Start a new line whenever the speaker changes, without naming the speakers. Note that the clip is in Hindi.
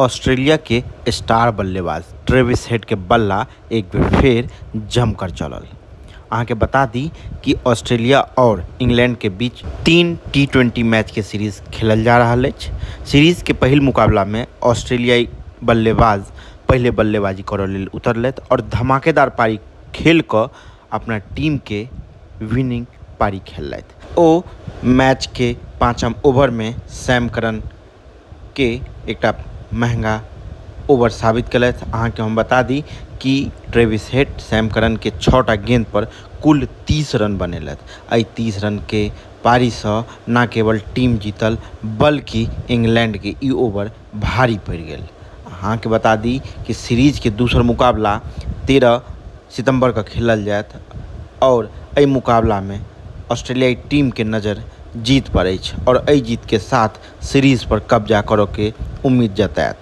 ऑस्ट्रेलिया के स्टार बल्लेबाज ट्रेविस हेड के बल्ला एक बेर फेर जमकर चलल। अहाँके बता दी कि ऑस्ट्रेलिया और इंग्लैंड के बीच 3 टी20 मैच के सीरीज खेलल जा रहल अछि। सीरीज के पहिल मुकाबला में ऑस्ट्रेलियाई बल्लेबाज पहले बल्लेबाजी करऽ लेल उतरलथि और धमाकेदार पारी खेल कऽ अपना टीम के विनिंग पारी खेललथि। ओ मैच के 5म ओवर में सैम करन के एकटा महंगा ओवर साबित कलथि। अहाँके हम बता दी कि ट्रेविस हेड सैम करन के 6टा गेंद पर कुल 30 रन बनेलथि। एहि 30 रन के पारी से न केवल टीम जीतल बल्कि इंग्लैंड के ई ओवर भारी पड़ि गेल। अहाँके बता दी कि सीरीज के दूसर मुकाबला 13 सितंबर का खेलल जायत और एहि मुकाबला में ऑस्ट्रेलियाई टीम के नज़र जीत पर अछि और एहि जीत के साथ सीरीज पर कब्जा करऽ के उम्मीद जतायत।